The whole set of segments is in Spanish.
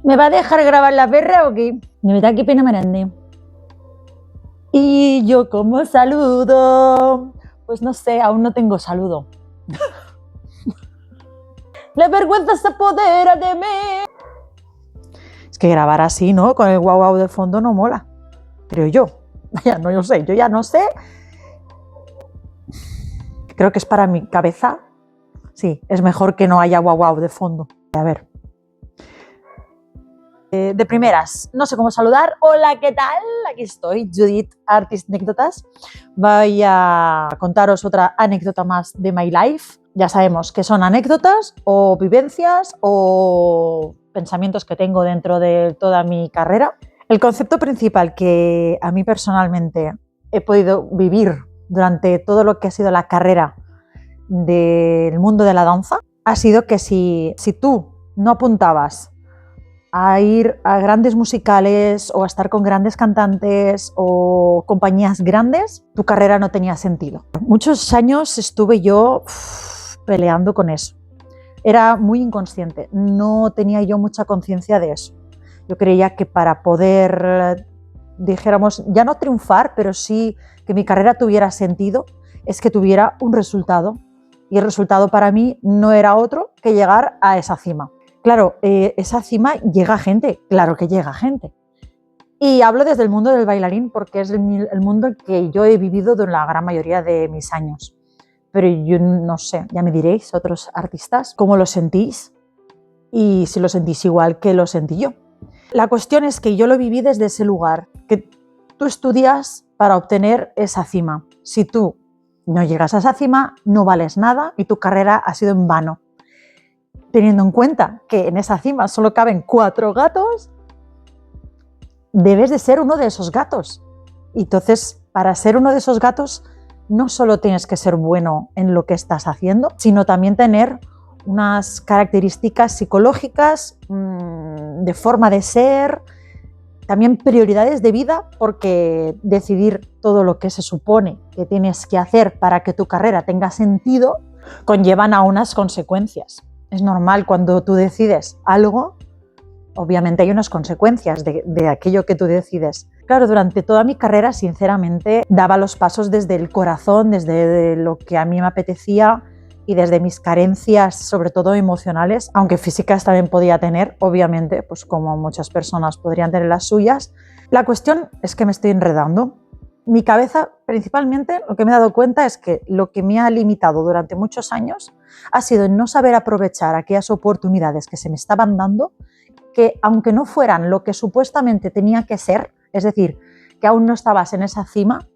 ¿Me va a dejar grabar la perra o qué? De verdad, qué pena me grande. Y yo como saludo, pues no sé, aún no tengo saludo. La vergüenza se apodera de mí. Es que grabar así, ¿no? Con el guau guau de fondo no mola. Pero yo ya no sé. Creo que es para mi cabeza. Sí, es mejor que no haya guau guau de fondo. A ver. De primeras, no sé cómo saludar. Hola, ¿qué tal? Aquí estoy, Judith Artist Anécdotas. Voy a contaros otra anécdota más de my life. Ya sabemos que son anécdotas o vivencias o pensamientos que tengo dentro de toda mi carrera. El concepto principal que a mí personalmente he podido vivir durante todo lo que ha sido la carrera del mundo de la danza ha sido que si tú no apuntabas a ir a grandes musicales o a estar con grandes cantantes o compañías grandes, tu carrera no tenía sentido. Muchos años estuve yo peleando con eso. Era muy inconsciente, no tenía yo mucha conciencia de eso. Yo creía que para poder, dijéramos, ya no triunfar, pero sí que mi carrera tuviera sentido, es que tuviera un resultado. Y el resultado para mí no era otro que llegar a esa cima. Claro, esa cima llega gente, claro que llega gente. Y hablo desde el mundo del bailarín porque es el mundo que yo he vivido durante la gran mayoría de mis años. Pero yo no sé, ya me diréis, otros artistas, cómo lo sentís y si lo sentís igual que lo sentí yo. La cuestión es que yo lo viví desde ese lugar, que tú estudias para obtener esa cima. Si tú no llegas a esa cima, no vales nada y tu carrera ha sido en vano. Teniendo en cuenta que en esa cima solo caben 4 gatos, debes de ser uno de esos gatos. Y entonces, para ser uno de esos gatos, no solo tienes que ser bueno en lo que estás haciendo, sino también tener unas características psicológicas, de forma de ser, también prioridades de vida, porque decidir todo lo que se supone que tienes que hacer para que tu carrera tenga sentido, conllevan a unas consecuencias. Es normal cuando tú decides algo, obviamente hay unas consecuencias de aquello que tú decides. Claro, durante toda mi carrera, sinceramente, daba los pasos desde el corazón, desde lo que a mí me apetecía y desde mis carencias, sobre todo emocionales, aunque físicas también podía tener, obviamente, pues como muchas personas podrían tener las suyas. La cuestión es que me estoy enredando. Mi cabeza, principalmente, lo que me he dado cuenta es que lo que me ha limitado durante muchos años ha sido en no saber aprovechar aquellas oportunidades que se me estaban dando, que aunque no fueran lo que supuestamente tenía que ser, es decir, que aún no estabas en esa cima,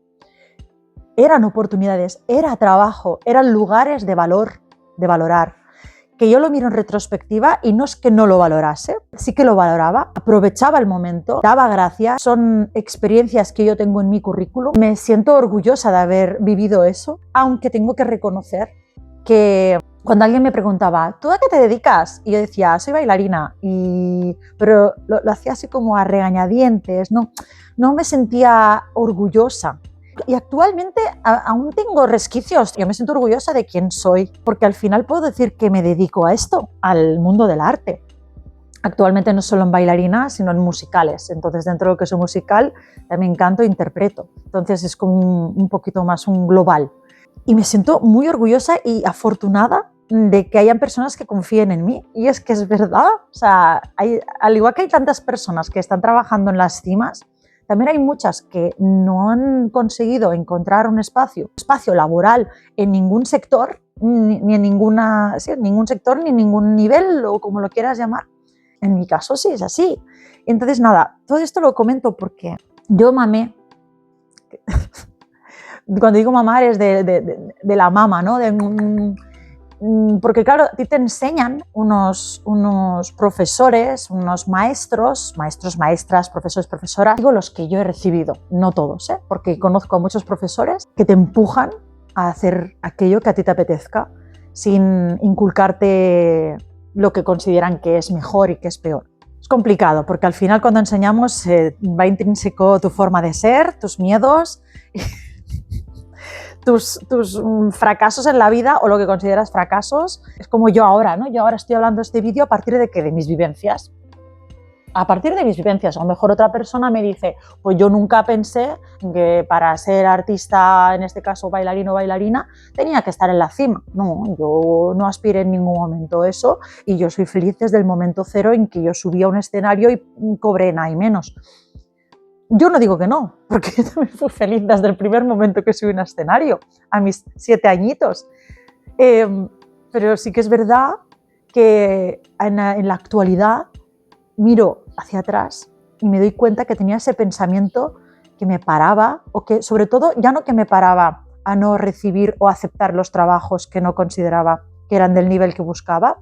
eran oportunidades, era trabajo, eran lugares de valor, de valorar. Que yo lo miro en retrospectiva y no es que no lo valorase, sí que lo valoraba, aprovechaba el momento, daba gracias, son experiencias que yo tengo en mi currículum. Me siento orgullosa de haber vivido eso, aunque tengo que reconocer que cuando alguien me preguntaba, ¿tú a qué te dedicas? Y yo decía, soy bailarina, pero lo hacía así como a regañadientes, no me sentía orgullosa. Y actualmente aún tengo resquicios. Yo me siento orgullosa de quién soy, porque al final puedo decir que me dedico a esto, al mundo del arte. Actualmente no solo en bailarina, sino en musicales. Entonces, dentro de lo que es un musical, también canto e interpreto. Entonces, es como un poquito más un global. Y me siento muy orgullosa y afortunada de que hayan personas que confíen en mí. Y es que es verdad. O sea, al igual que hay tantas personas que están trabajando en las cimas, también hay muchas que no han conseguido encontrar un espacio laboral en ningún sector, ni en ningún sector, ni en ningún nivel, o como lo quieras llamar. En mi caso sí es así. Entonces, nada, todo esto lo comento porque yo mamé. Cuando digo mamar es de la mama, ¿no? Porque claro, a ti te enseñan unos profesores, unos maestros, maestras, profesores, profesoras, digo los que yo he recibido, no todos, porque conozco a muchos profesores que te empujan a hacer aquello que a ti te apetezca, sin inculcarte lo que consideran que es mejor y que es peor. Es complicado, porque al final cuando enseñamos va intrínseco tu forma de ser, tus miedos, tus fracasos en la vida o lo que consideras fracasos. Es como yo ahora, ¿no? Yo ahora estoy hablando de este vídeo a partir de mis vivencias. a partir de mis vivencias. A lo mejor otra persona me dice, pues yo nunca pensé que para ser artista, en este caso bailarino o bailarina, tenía que estar en la cima. No, yo no aspiré en ningún momento a eso y yo soy feliz desde el momento cero en que yo subí a un escenario y cobré nada y menos. Yo no digo que no, porque yo también fui feliz desde el primer momento que subí a un escenario, a mis 7 añitos. Pero sí que es verdad que en la actualidad miro hacia atrás y me doy cuenta que tenía ese pensamiento que me paraba, o que sobre todo ya no que me paraba a no recibir o aceptar los trabajos que no consideraba que eran del nivel que buscaba,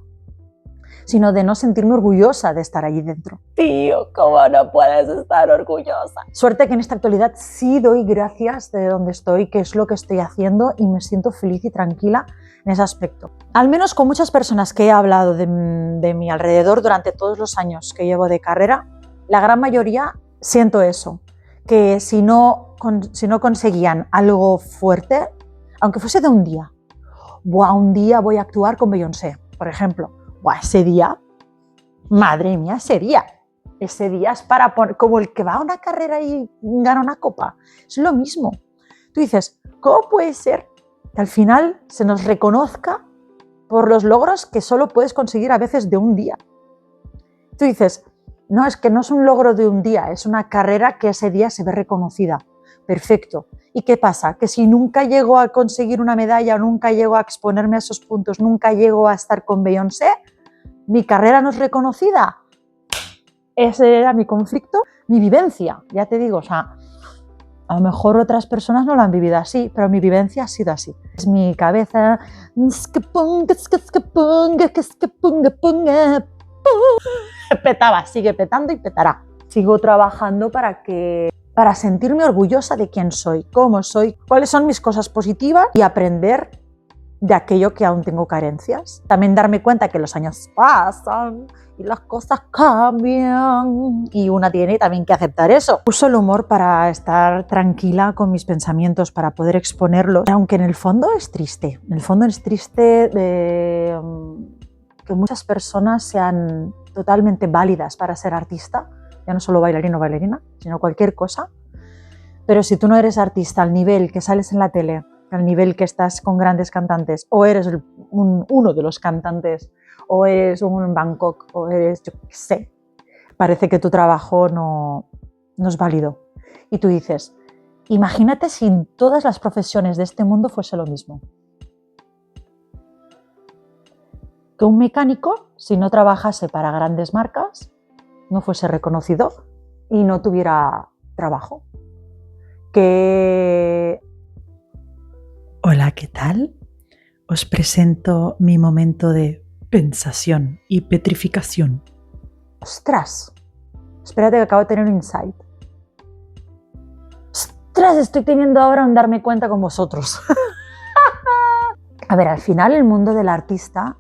sino de no sentirme orgullosa de estar allí dentro. Tío, ¿cómo no puedes estar orgullosa? Suerte que en esta actualidad sí doy gracias de donde estoy, que es lo que estoy haciendo, y me siento feliz y tranquila en ese aspecto. Al menos con muchas personas que he hablado de mi alrededor durante todos los años que llevo de carrera, la gran mayoría siento eso, que si no conseguían algo fuerte, aunque fuese de un día voy a actuar con Beyoncé, por ejemplo, ese día, madre mía, ese día es para poner, como el que va a una carrera y gana una copa, es lo mismo. Tú dices, ¿cómo puede ser que al final se nos reconozca por los logros que solo puedes conseguir a veces de un día? Tú dices, no, es que no es un logro de un día, es una carrera que ese día se ve reconocida. Perfecto. ¿Y qué pasa? Que si nunca llego a conseguir una medalla, nunca llego a exponerme a esos puntos, nunca llego a estar con Beyoncé, ¿mi carrera no es reconocida? Ese era mi conflicto, mi vivencia, ya te digo, o sea, a lo mejor otras personas no lo han vivido así, pero mi vivencia ha sido así. Es mi cabeza, petaba, sigue petando y petará. Sigo trabajando para sentirme orgullosa de quién soy, cómo soy, cuáles son mis cosas positivas y aprender de aquello que aún tengo carencias. También darme cuenta que los años pasan y las cosas cambian y una tiene también que aceptar eso. Uso el humor para estar tranquila con mis pensamientos, para poder exponerlos, aunque en el fondo es triste. En el fondo es triste que muchas personas sean totalmente válidas para ser artista, ya no solo bailarino o bailarina, sino cualquier cosa. Pero si tú no eres artista al nivel que sales en la tele, al nivel que estás con grandes cantantes, o eres uno de los cantantes, o eres un Bangkok, o eres, yo qué sé, parece que tu trabajo no es válido. Y tú dices, imagínate si en todas las profesiones de este mundo fuese lo mismo. Que un mecánico, si no trabajase para grandes marcas, no fuese reconocido y no tuviera trabajo. Hola, ¿qué tal? Os presento mi momento de pensación y petrificación. ¡Ostras! Espérate que acabo de tener un insight. ¡Ostras! Estoy teniendo ahora un darme cuenta con vosotros. A ver, al final el mundo del artista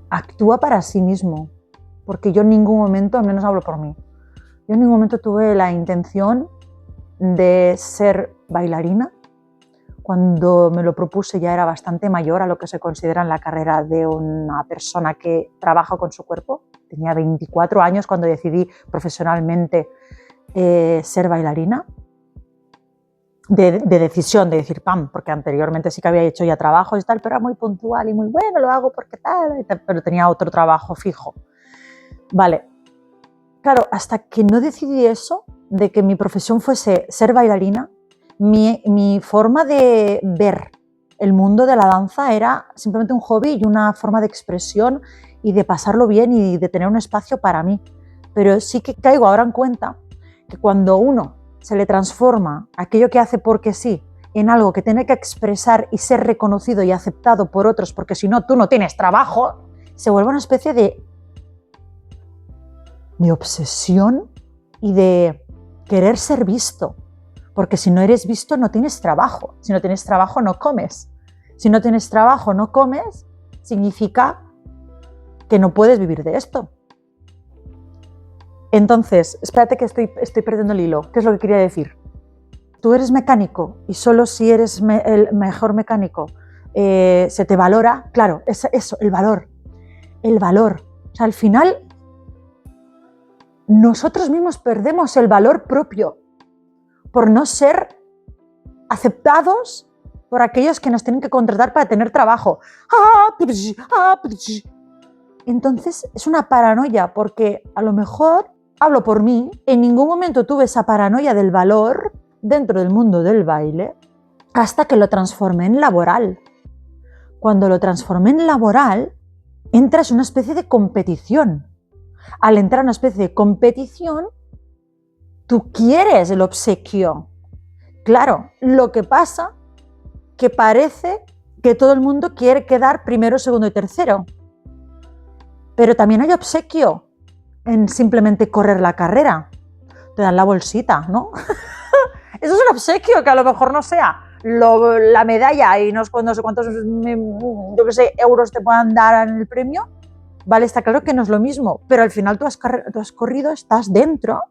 actúa para sí mismo, porque yo en ningún momento, al menos hablo por mí, yo en ningún momento tuve la intención de ser bailarina. Cuando me lo propuse ya era bastante mayor a lo que se considera en la carrera de una persona que trabaja con su cuerpo. Tenía 24 años cuando decidí profesionalmente ser bailarina. De decisión, de decir pam, porque anteriormente sí que había hecho ya trabajos y tal, pero era muy puntual y muy bueno, lo hago porque tal, pero tenía otro trabajo fijo. Vale, claro, hasta que no decidí eso, de que mi profesión fuese ser bailarina, mi forma de ver el mundo de la danza era simplemente un hobby y una forma de expresión y de pasarlo bien y de tener un espacio para mí. Pero sí que caigo ahora en cuenta que cuando uno se le transforma aquello que hace porque sí en algo que tiene que expresar y ser reconocido y aceptado por otros, porque si no tú no tienes trabajo, se vuelve una especie de obsesión y de querer ser visto. Porque si no eres visto no tienes trabajo. Si no tienes trabajo no comes. Si no tienes trabajo no comes, significa que no puedes vivir de esto. Entonces, espérate que estoy perdiendo el hilo. ¿Qué es lo que quería decir? Tú eres mecánico y solo si eres el mejor mecánico se te valora. Claro, es eso, el valor. El valor. O sea, al final nosotros mismos perdemos el valor propio por no ser aceptados por aquellos que nos tienen que contratar para tener trabajo. Entonces es una paranoia, porque a lo mejor, hablo por mí, en ningún momento tuve esa paranoia del valor dentro del mundo del baile hasta que lo transformé en laboral. Cuando lo transformé en laboral, entras en una especie de competición. Al entrar en una especie de competición, tú quieres el obsequio. Claro, lo que pasa que parece que todo el mundo quiere quedar primero, segundo y tercero. Pero también hay obsequio en simplemente correr la carrera. Te dan la bolsita, ¿no? Eso es un obsequio, que a lo mejor no sea la medalla y no sé cuántos yo qué sé, euros te puedan dar en el premio. Vale, está claro que no es lo mismo, pero al final tú has corrido, estás dentro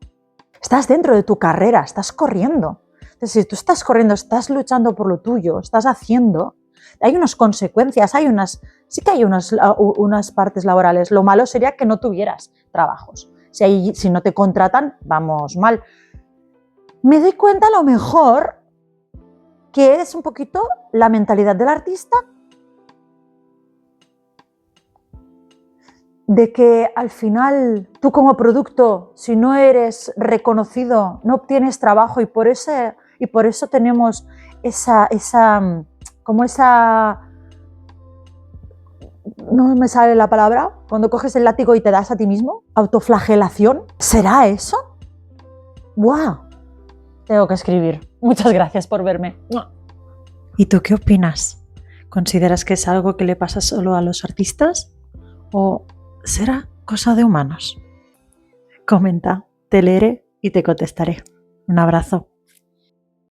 de tu carrera, estás corriendo. Entonces, si tú estás corriendo, estás luchando por lo tuyo, estás haciendo, hay unas consecuencias, sí que hay unas partes laborales. Lo malo sería que no tuvieras trabajos. Si no te contratan, vamos mal. Me doy cuenta a lo mejor que es un poquito la mentalidad del artista, de que al final tú como producto, si no eres reconocido, no obtienes trabajo, y por eso tenemos no me sale la palabra, cuando coges el látigo y te das a ti mismo, autoflagelación. ¿Será eso? ¡Guau! Tengo que escribir. Muchas gracias por verme. ¿Y tú qué opinas? ¿Consideras que es algo que le pasa solo a los artistas? ¿O será cosa de humanos? Comenta, te leeré y te contestaré. Un abrazo.